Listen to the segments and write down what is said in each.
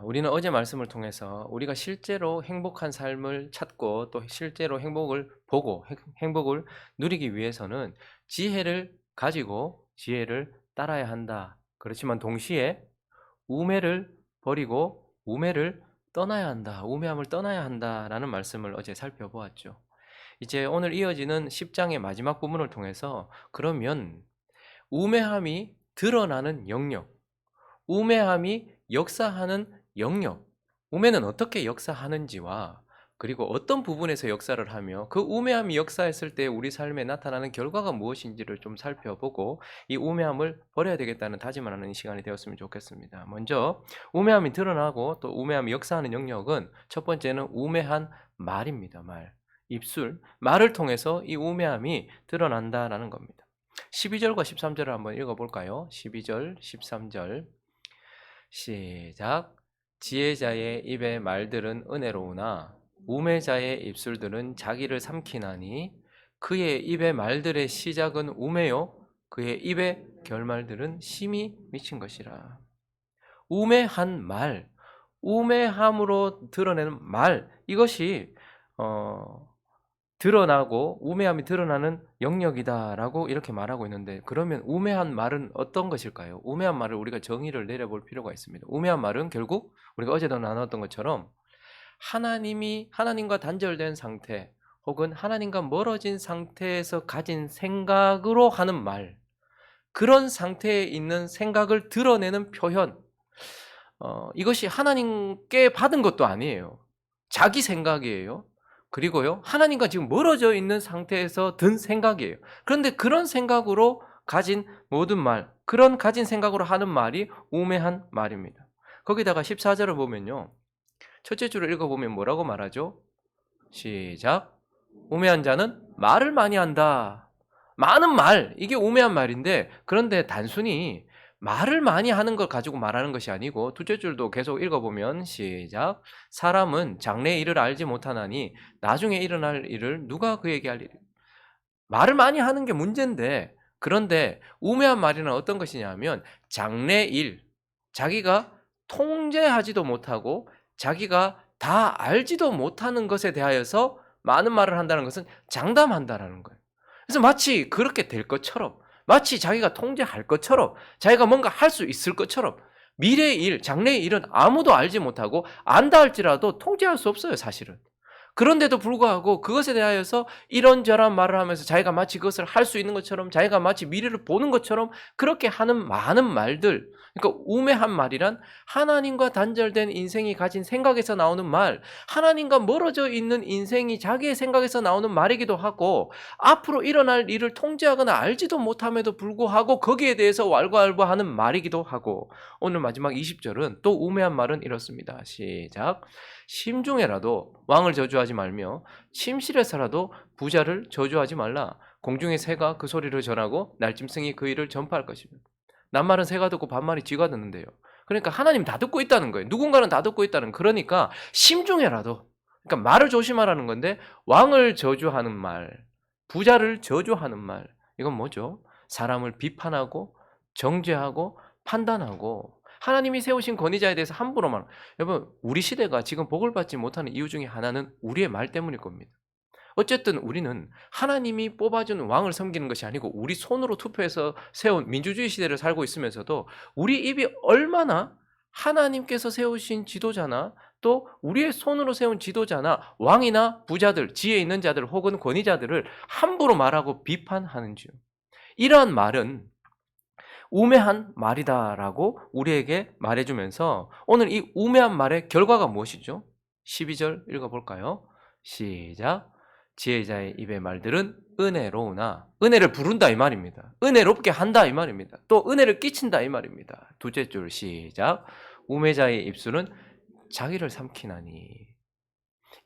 우리는 어제 말씀을 통해서 우리가 실제로 행복한 삶을 찾고 또 실제로 행복을 보고 행복을 누리기 위해서는 지혜를 가지고 지혜를 따라야 한다. 그렇지만 동시에 우매를 버리고 우매를 떠나야 한다. 우매함을 떠나야 한다라는 말씀을 어제 살펴보았죠. 이제 오늘 이어지는 10장의 마지막 부분을 통해서 그러면 우매함이 드러나는 영역, 우매함이 역사하는 영역, 우매는 어떻게 역사하는지와 그리고 어떤 부분에서 역사를 하며 그 우매함이 역사했을 때 우리 삶에 나타나는 결과가 무엇인지를 좀 살펴보고 이 우매함을 버려야 되겠다는 다짐을 하는 시간이 되었으면 좋겠습니다. 먼저 우매함이 드러나고 또 우매함이 역사하는 영역은 첫 번째는 우매한 말입니다. 말, 입술, 말을 통해서 이 우매함이 드러난다라는 겁니다. 12절과 13절을 한번 읽어볼까요? 12절, 13절 시작. 지혜자의 입의 말들은 은혜로우나 우매자의 입술들은 자기를 삼키나니 그의 입의 말들의 시작은 우매요 그의 입의 결말들은 심히 미친 것이라. 우매한 말, 우매함으로 드러내는 말, 이것이 드러나고 우매함이 드러나는 영역이다라고 이렇게 말하고 있는데, 그러면 우매한 말은 어떤 것일까요? 우매한 말을 우리가 정의를 내려볼 필요가 있습니다. 우매한 말은 결국 우리가 어제도 나눴던 것처럼 하나님과 단절된 상태 혹은 하나님과 멀어진 상태에서 가진 생각으로 하는 말, 그런 상태에 있는 생각을 드러내는 표현, 이것이 하나님께 받은 것도 아니에요. 자기 생각이에요. 그리고요, 하나님과 지금 멀어져 있는 상태에서 든 생각이에요. 그런데 그런 생각으로 가진 모든 말, 그런 가진 생각으로 하는 말이 우매한 말입니다. 거기다가 14절을 보면요, 첫째 줄을 읽어보면 뭐라고 말하죠? 시작. 우매한 자는 말을 많이 한다. 많은 말, 이게 우매한 말인데, 그런데 단순히 말을 많이 하는 걸 가지고 말하는 것이 아니고, 둘째 줄도 계속 읽어보면 시작. 사람은 장래의 일을 알지 못하나니 나중에 일어날 일을 누가 그에게 할 일이. 말을 많이 하는 게 문제인데, 그런데 우매한 말이는 어떤 것이냐면 장래일, 자기가 통제하지도 못하고 자기가 다 알지도 못하는 것에 대하여서 많은 말을 한다는 것은 장담한다라는 거예요. 그래서 마치 그렇게 될 것처럼, 마치 자기가 통제할 것처럼, 자기가 뭔가 할 수 있을 것처럼, 미래의 일, 장래의 일은 아무도 알지 못하고 안다 할지라도 통제할 수 없어요, 사실은. 그런데도 불구하고 그것에 대하여서 이런저런 말을 하면서 자기가 마치 그것을 할 수 있는 것처럼, 자기가 마치 미래를 보는 것처럼 그렇게 하는 많은 말들, 그러니까 우매한 말이란 하나님과 단절된 인생이 가진 생각에서 나오는 말, 하나님과 멀어져 있는 인생이 자기의 생각에서 나오는 말이기도 하고, 앞으로 일어날 일을 통제하거나 알지도 못함에도 불구하고 거기에 대해서 왈가왈부하는 말이기도 하고. 오늘 마지막 20절은 또 우매한 말은 이렇습니다. 시작. 심중에라도 왕을 저주하지 말며 침실에서라도 부자를 저주하지 말라. 공중의 새가 그 소리를 전하고 날짐승이 그 일을 전파할 것이며. 낱말은 새가 듣고 반말이 쥐가 듣는데요. 그러니까 하나님 다 듣고 있다는 거예요. 누군가는 다 듣고 있다는. 그러니까 심중에라도, 그러니까 말을 조심하라는 건데, 왕을 저주하는 말, 부자를 저주하는 말, 이건 뭐죠? 사람을 비판하고 정죄하고 판단하고 하나님이 세우신 권위자에 대해서 함부로 말. 여러분, 우리 시대가 지금 복을 받지 못하는 이유 중에 하나는 우리의 말 때문일 겁니다. 어쨌든 우리는 하나님이 뽑아준 왕을 섬기는 것이 아니고 우리 손으로 투표해서 세운 민주주의 시대를 살고 있으면서도 우리 입이 얼마나 하나님께서 세우신 지도자나 또 우리의 손으로 세운 지도자나 왕이나 부자들, 지혜 있는 자들 혹은 권위자들을 함부로 말하고 비판하는지요. 이러한 말은 우매한 말이다라고 우리에게 말해주면서 오늘 이 우매한 말의 결과가 무엇이죠? 12절 읽어볼까요? 시작. 지혜자의 입의 말들은 은혜로우나, 은혜를 부른다 이 말입니다. 은혜롭게 한다 이 말입니다. 또 은혜를 끼친다 이 말입니다. 둘째 줄 시작. 우매자의 입술은 자기를 삼키나니.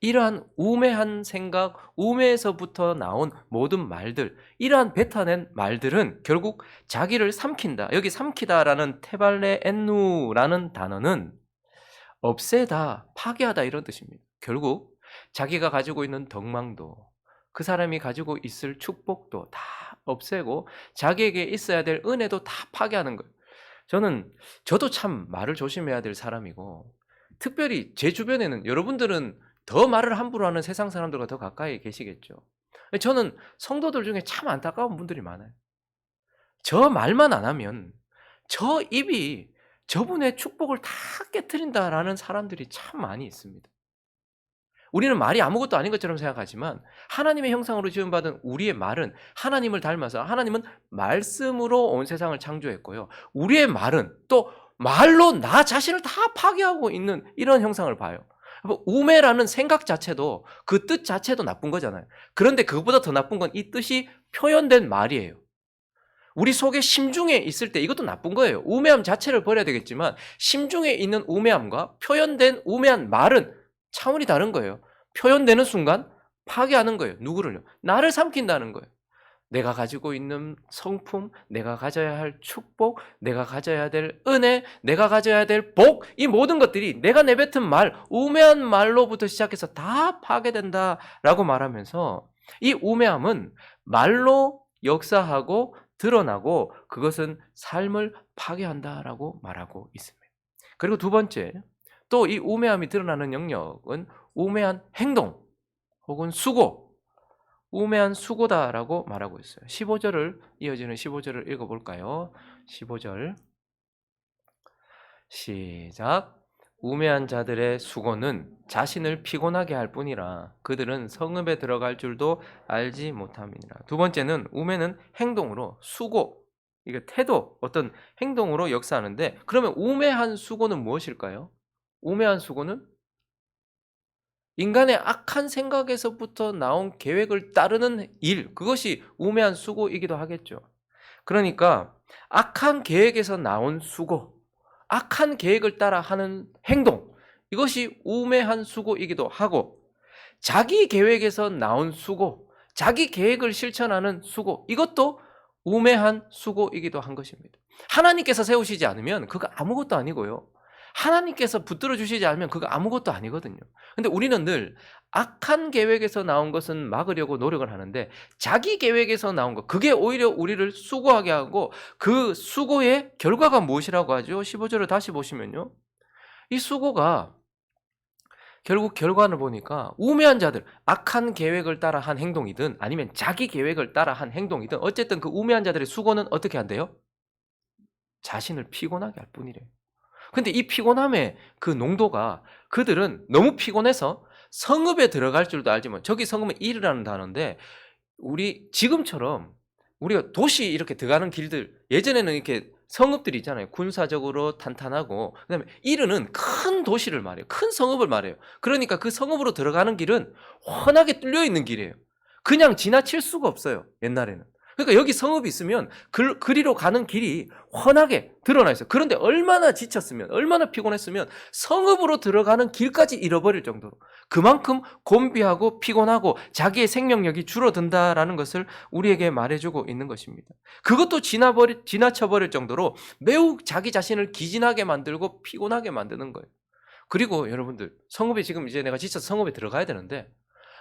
이러한 우매한 생각, 우매에서부터 나온 모든 말들, 이러한 뱉어낸 말들은 결국 자기를 삼킨다. 여기 삼키다라는 테발레 엔누라는 단어는 없애다, 파괴하다 이런 뜻입니다. 결국 자기가 가지고 있는 덕망도, 그 사람이 가지고 있을 축복도 다 없애고 자기에게 있어야 될 은혜도 다 파괴하는 거예요. 저도 참 말을 조심해야 될 사람이고, 특별히 제 주변에는 여러분들은 더 말을 함부로 하는 세상 사람들과 더 가까이 계시겠죠. 저는 성도들 중에 참 안타까운 분들이 많아요. 저 말만 안 하면 저 입이 저분의 축복을 다 깨트린다라는 사람들이 참 많이 있습니다. 우리는 말이 아무것도 아닌 것처럼 생각하지만 하나님의 형상으로 지음받은 우리의 말은 하나님을 닮아서 하나님은 말씀으로 온 세상을 창조했고요. 우리의 말은 또 말로 나 자신을 다 파괴하고 있는 이런 형상을 봐요. 우매라는 생각 자체도 그 뜻 자체도 나쁜 거잖아요. 그런데 그것보다 더 나쁜 건 이 뜻이 표현된 말이에요. 우리 속에 심중에 있을 때 이것도 나쁜 거예요. 우매함 자체를 버려야 되겠지만 심중에 있는 우매함과 표현된 우매한 말은 차원이 다른 거예요. 표현되는 순간 파괴하는 거예요. 누구를요? 나를 삼킨다는 거예요. 내가 가지고 있는 성품, 내가 가져야 할 축복, 내가 가져야 될 은혜, 내가 가져야 될 복, 이 모든 것들이 내가 내뱉은 말, 우매한 말로부터 시작해서 다 파괴된다라고 말하면서 이 우매함은 말로 역사하고 드러나고 그것은 삶을 파괴한다라고 말하고 있습니다. 그리고 두 번째, 또 이 우매함이 드러나는 영역은 우매한 행동 혹은 수고, 우매한 수고다라고 말하고 있어요. 15절을 이어지는 15절을 읽어볼까요? 15절 시작. 우매한 자들의 수고는 자신을 피곤하게 할 뿐이라 그들은 성읍에 들어갈 줄도 알지 못함이니라. 두 번째는 우매는 행동으로 수고, 이게 태도, 어떤 행동으로 역사하는데 그러면 우매한 수고는 무엇일까요? 우매한 수고는 인간의 악한 생각에서부터 나온 계획을 따르는 일, 그것이 우매한 수고이기도 하겠죠. 그러니까 악한 계획에서 나온 수고, 악한 계획을 따라 하는 행동, 이것이 우매한 수고이기도 하고 자기 계획에서 나온 수고, 자기 계획을 실천하는 수고, 이것도 우매한 수고이기도 한 것입니다. 하나님께서 세우시지 않으면 그거 아무것도 아니고요. 하나님께서 붙들어 주시지 않으면 그거 아무것도 아니거든요. 근데 우리는 늘 악한 계획에서 나온 것은 막으려고 노력을 하는데 자기 계획에서 나온 것, 그게 오히려 우리를 수고하게 하고 그 수고의 결과가 무엇이라고 하죠? 15절을 다시 보시면요. 이 수고가 결국 결과를 보니까 우매한 자들, 악한 계획을 따라 한 행동이든 아니면 자기 계획을 따라 한 행동이든 어쨌든 그 우매한 자들의 수고는 어떻게 한대요? 자신을 피곤하게 할 뿐이래요. 근데 이 피곤함의 그 농도가 그들은 너무 피곤해서 성읍에 들어갈 줄도 알지만 저기 성읍은 일이라는 단어인데 우리 지금처럼 우리가 도시 이렇게 들어가는 길들 예전에는 이렇게 성읍들이 있잖아요. 군사적으로 탄탄하고 그다음에 이르는 큰 도시를 말해요. 큰 성읍을 말해요. 그러니까 그 성읍으로 들어가는 길은 훤하게 뚫려 있는 길이에요. 그냥 지나칠 수가 없어요. 옛날에는. 그러니까 여기 성읍이 있으면 그리로 가는 길이 훤하게 드러나 있어요. 그런데 얼마나 지쳤으면, 얼마나 피곤했으면 성읍으로 들어가는 길까지 잃어버릴 정도로 그만큼 곤비하고 피곤하고 자기의 생명력이 줄어든다라는 것을 우리에게 말해주고 있는 것입니다. 그것도 지나쳐버릴 정도로 매우 자기 자신을 기진하게 만들고 피곤하게 만드는 거예요. 그리고 여러분들, 성읍에 지금 이제 내가 지쳐서 성읍에 들어가야 되는데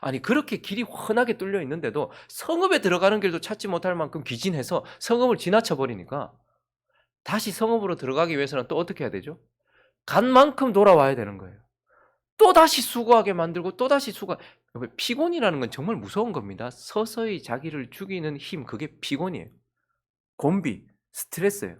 아니 그렇게 길이 훤하게 뚫려 있는데도 성읍에 들어가는 길도 찾지 못할 만큼 기진해서 성읍을 지나쳐 버리니까 다시 성읍으로 들어가기 위해서는 또 어떻게 해야 되죠? 간 만큼 돌아와야 되는 거예요. 또다시 수고하게 만들고 또다시 피곤이라는 건 정말 무서운 겁니다. 서서히 자기를 죽이는 힘, 그게 피곤이에요. 곤비, 스트레스예요.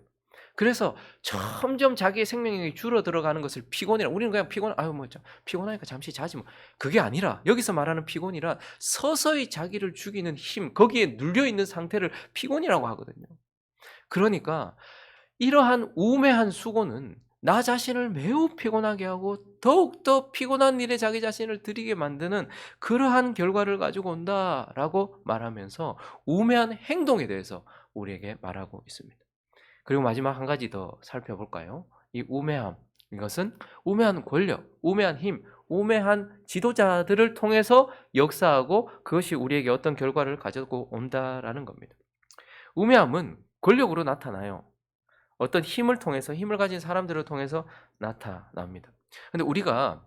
그래서 점점 자기의 생명력이 줄어들어가는 것을 피곤이라, 우리는 그냥 피곤하니까 잠시 자지 뭐. 그게 아니라 여기서 말하는 피곤이란 서서히 자기를 죽이는 힘, 거기에 눌려있는 상태를 피곤이라고 하거든요. 그러니까 이러한 우매한 수고는 나 자신을 매우 피곤하게 하고 더욱더 피곤한 일에 자기 자신을 들이게 만드는 그러한 결과를 가지고 온다라고 말하면서 우매한 행동에 대해서 우리에게 말하고 있습니다. 그리고 마지막 한 가지 더 살펴볼까요? 이 우매함, 이것은 우매한 권력, 우매한 힘, 우매한 지도자들을 통해서 역사하고 그것이 우리에게 어떤 결과를 가지고 온다라는 겁니다. 우매함은 권력으로 나타나요. 어떤 힘을 통해서, 힘을 가진 사람들을 통해서 나타납니다. 근데 우리가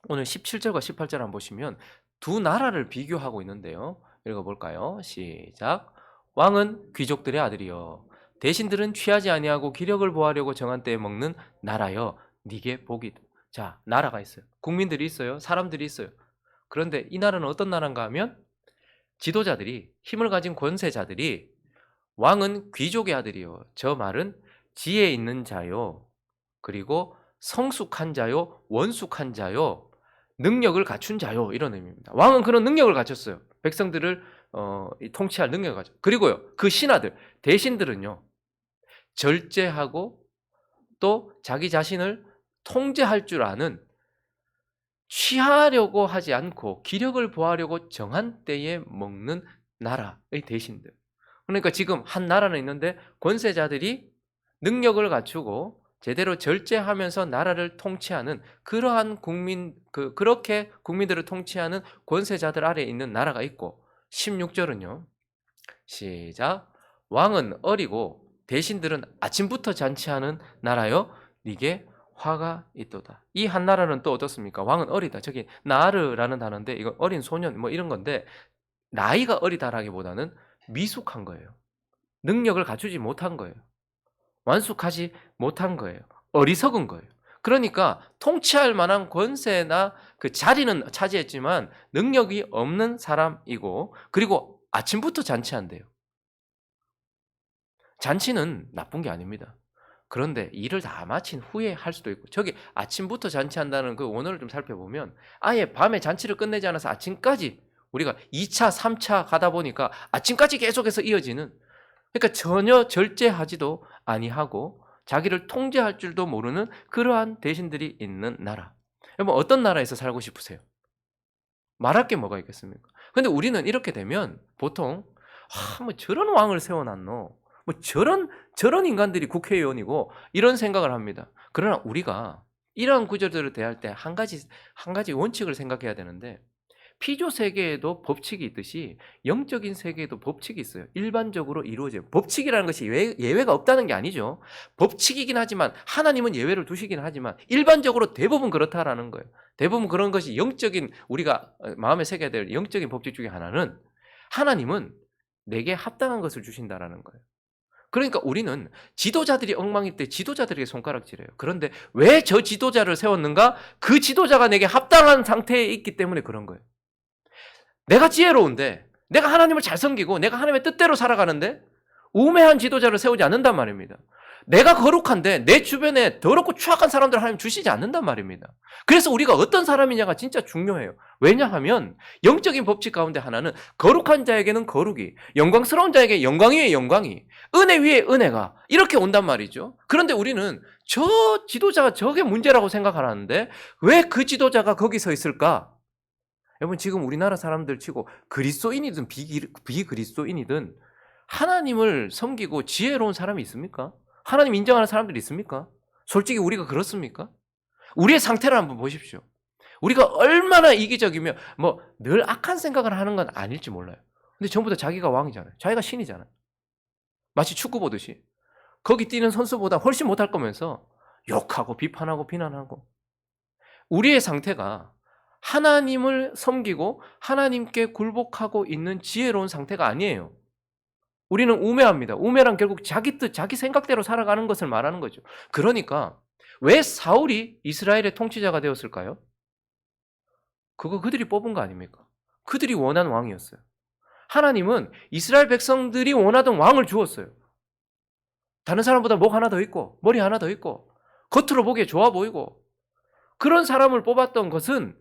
오늘 17절과 18절 한번 보시면 두 나라를 비교하고 있는데요. 읽어볼까요? 시작. 왕은 귀족들의 아들이여 대신들은 취하지 아니하고 기력을 보하려고 정한 때에 먹는 나라여 네게 복이다. 자, 나라가 있어요. 국민들이 있어요. 사람들이 있어요. 그런데 이 나라는 어떤 나라인가 하면 지도자들이, 힘을 가진 권세자들이, 왕은 귀족의 아들이요. 저 말은 지혜 있는 자요. 그리고 성숙한 자요. 원숙한 자요. 능력을 갖춘 자요. 이런 의미입니다. 왕은 그런 능력을 갖췄어요. 백성들을 통치할 능력을 갖췄어요. 그리고요, 그 신하들, 대신들은요, 절제하고 또 자기 자신을 통제할 줄 아는, 취하려고 하지 않고 기력을 보하려고 정한 때에 먹는 나라의 대신들. 그러니까 지금 한 나라는 있는데 권세자들이 능력을 갖추고 제대로 절제하면서 나라를 통치하는 그러한 그렇게 국민들을 통치하는 권세자들 아래에 있는 나라가 있고, 16절은요. 시작. 왕은 어리고 대신들은 아침부터 잔치하는 나라요. 니게 화가 있도다. 이 한 나라는 또 어떻습니까? 왕은 어리다. 저기 나르라는 단어인데 이거 어린 소년 뭐 이런 건데, 나이가 어리다라기보다는 미숙한 거예요. 능력을 갖추지 못한 거예요. 완숙하지 못한 거예요. 어리석은 거예요. 그러니까 통치할 만한 권세나 그 자리는 차지했지만 능력이 없는 사람이고, 그리고 아침부터 잔치한대요. 잔치는 나쁜 게 아닙니다. 그런데 일을 다 마친 후에 할 수도 있고, 저기 아침부터 잔치한다는 그 원어를 좀 살펴보면 아예 밤에 잔치를 끝내지 않아서 아침까지, 우리가 2차, 3차 가다 보니까 아침까지 계속해서 이어지는, 그러니까 전혀 절제하지도 아니하고 자기를 통제할 줄도 모르는 그러한 대신들이 있는 나라. 여러분, 어떤 나라에서 살고 싶으세요? 말할 게 뭐가 있겠습니까? 근데 우리는 이렇게 되면 보통 뭐 저런 왕을 세워놨노, 뭐 저런 인간들이 국회의원이고, 이런 생각을 합니다. 그러나 우리가 이러한 구절들을 대할 때 한 가지 원칙을 생각해야 되는데, 피조 세계에도 법칙이 있듯이 영적인 세계에도 법칙이 있어요. 일반적으로 이루어져요. 법칙이라는 것이 예외가 없다는 게 아니죠. 법칙이긴 하지만 하나님은 예외를 두시긴 하지만 일반적으로 대부분 그렇다라는 거예요. 대부분 그런 것이 영적인, 우리가 마음에 새겨야 될 영적인 법칙 중에 하나는, 하나님은 내게 합당한 것을 주신다라는 거예요. 그러니까 우리는 지도자들이 엉망일 때 지도자들에게 손가락질해요. 그런데 왜 저 지도자를 세웠는가? 그 지도자가 내게 합당한 상태에 있기 때문에 그런 거예요. 내가 지혜로운데, 내가 하나님을 잘 섬기고 내가 하나님의 뜻대로 살아가는데 우매한 지도자를 세우지 않는단 말입니다. 내가 거룩한데 내 주변에 더럽고 추악한 사람들 하나님 주시지 않는단 말입니다. 그래서 우리가 어떤 사람이냐가 진짜 중요해요. 왜냐하면 영적인 법칙 가운데 하나는 거룩한 자에게는 거룩이, 영광스러운 자에게 영광 위에 영광이, 은혜 위에 은혜가 이렇게 온단 말이죠. 그런데 우리는 저 지도자가 저게 문제라고 생각하는데 왜 그 지도자가 거기 서 있을까? 여러분, 지금 우리나라 사람들 치고 그리스도인이든 비그리스도인이든 하나님을 섬기고 지혜로운 사람이 있습니까? 하나님 인정하는 사람들이 있습니까? 솔직히 우리가 그렇습니까? 우리의 상태를 한번 보십시오. 우리가 얼마나 이기적이며 뭐 늘 악한 생각을 하는 건 아닐지 몰라요. 근데 전부 다 자기가 왕이잖아요. 자기가 신이잖아요. 마치 축구 보듯이 거기 뛰는 선수보다 훨씬 못할 거면서 욕하고 비판하고 비난하고. 우리의 상태가 하나님을 섬기고 하나님께 굴복하고 있는 지혜로운 상태가 아니에요. 우리는 우매합니다. 우매란 결국 자기 뜻, 자기 생각대로 살아가는 것을 말하는 거죠. 그러니까 왜 사울이 이스라엘의 통치자가 되었을까요? 그거 그들이 뽑은 거 아닙니까? 그들이 원한 왕이었어요. 하나님은 이스라엘 백성들이 원하던 왕을 주었어요. 다른 사람보다 목 하나 더 있고 머리 하나 더 있고 겉으로 보기에 좋아 보이고, 그런 사람을 뽑았던 것은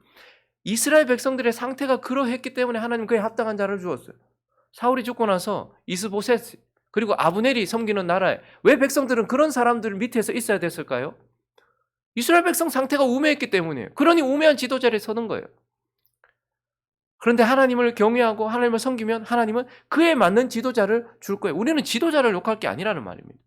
이스라엘 백성들의 상태가 그러했기 때문에 하나님 그에 합당한 자를 주었어요. 사울이 죽고 나서 이스보셋 그리고 아브넬이 섬기는 나라에 왜 백성들은 그런 사람들 밑에서 있어야 됐을까요? 이스라엘 백성 상태가 우매했기 때문이에요. 그러니 우매한 지도자를 서는 거예요. 그런데 하나님을 경외하고 하나님을 섬기면 하나님은 그에 맞는 지도자를 줄 거예요. 우리는 지도자를 욕할 게 아니라는 말입니다.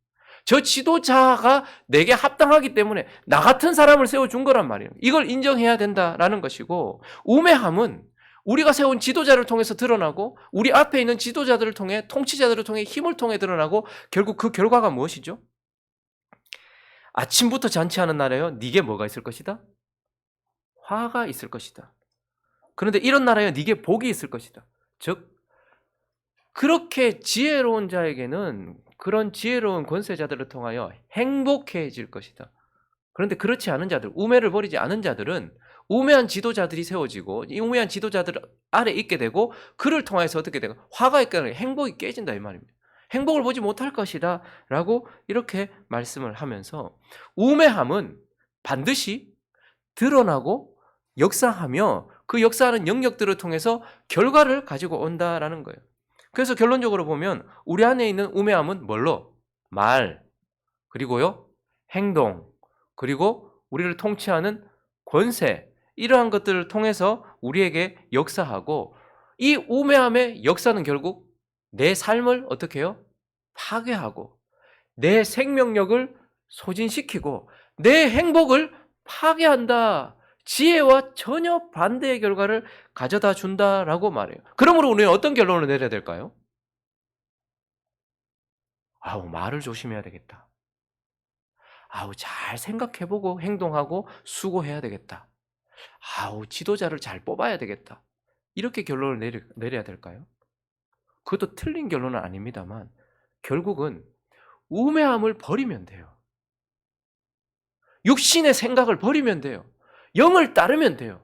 저 지도자가 내게 합당하기 때문에 나 같은 사람을 세워준 거란 말이에요. 이걸 인정해야 된다라는 것이고, 우매함은 우리가 세운 지도자를 통해서 드러나고 우리 앞에 있는 지도자들을 통해, 통치자들을 통해, 힘을 통해 드러나고, 결국 그 결과가 무엇이죠? 아침부터 잔치하는 나라여 네게 뭐가 있을 것이다? 화가 있을 것이다. 그런데 이런 나라여 네게 복이 있을 것이다. 즉 그렇게 지혜로운 자에게는 그런 지혜로운 권세자들을 통하여 행복해질 것이다. 그런데 그렇지 않은 자들, 우매를 버리지 않은 자들은 우매한 지도자들이 세워지고 이 우매한 지도자들 아래 있게 되고 그를 통해서 어떻게 되고 화가 있게 되고 행복이 깨진다 이 말입니다. 행복을 보지 못할 것이다 라고 이렇게 말씀을 하면서 우매함은 반드시 드러나고 역사하며 그 역사하는 영역들을 통해서 결과를 가지고 온다라는 거예요. 그래서 결론적으로 보면 우리 안에 있는 우매함은 뭘로? 말, 그리고요 행동, 그리고 우리를 통치하는 권세, 이러한 것들을 통해서 우리에게 역사하고 이 우매함의 역사는 결국 내 삶을 어떻게 해요? 파괴하고 내 생명력을 소진시키고 내 행복을 파괴한다. 지혜와 전혀 반대의 결과를 가져다 준다라고 말해요. 그러므로 우리는 어떤 결론을 내려야 될까요? 아우, 말을 조심해야 되겠다. 아우, 잘 생각해보고 행동하고 수고해야 되겠다. 아우, 지도자를 잘 뽑아야 되겠다. 이렇게 결론을 내려야 될까요? 그것도 틀린 결론은 아닙니다만 결국은 우매함을 버리면 돼요. 육신의 생각을 버리면 돼요. 영을 따르면 돼요.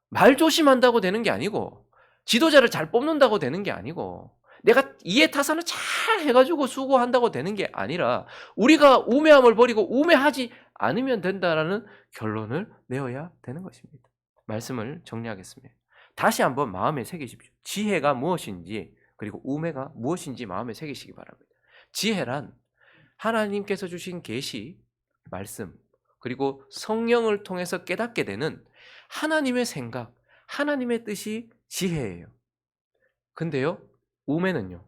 말 조심한다고 되는 게 아니고 지도자를 잘 뽑는다고 되는 게 아니고 내가 이해타산을 잘 해가지고 수고한다고 되는 게 아니라 우리가 우매함을 버리고 우매하지 않으면 된다라는 결론을 내어야 되는 것입니다. 말씀을 정리하겠습니다. 다시 한번 마음에 새기십시오. 지혜가 무엇인지 그리고 우매가 무엇인지 마음에 새기시기 바랍니다. 지혜란 하나님께서 주신 계시, 말씀, 그리고 성령을 통해서 깨닫게 되는 하나님의 생각, 하나님의 뜻이 지혜예요. 근데요, 우매는요,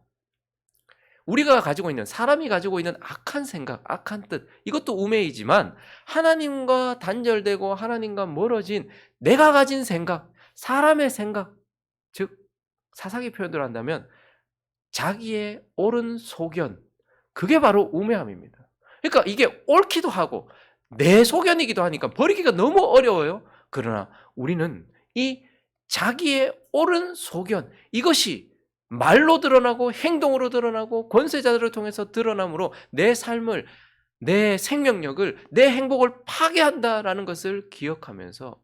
우리가 가지고 있는, 사람이 가지고 있는 악한 생각, 악한 뜻, 이것도 우매이지만 하나님과 단절되고 하나님과 멀어진 내가 가진 생각, 사람의 생각, 즉 사사기 표현으로 한다면 자기의 옳은 소견, 그게 바로 우매함입니다. 그러니까 이게 옳기도 하고 내 소견이기도 하니까 버리기가 너무 어려워요. 그러나 우리는 이 자기의 옳은 소견, 이것이 말로 드러나고 행동으로 드러나고 권세자들을 통해서 드러남으로 내 삶을, 내 생명력을, 내 행복을 파괴한다라는 것을 기억하면서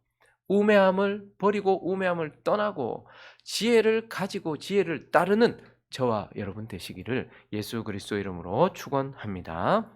우매함을 버리고 우매함을 떠나고 지혜를 가지고 지혜를 따르는 저와 여러분 되시기를 예수 그리스도 이름으로 축원합니다.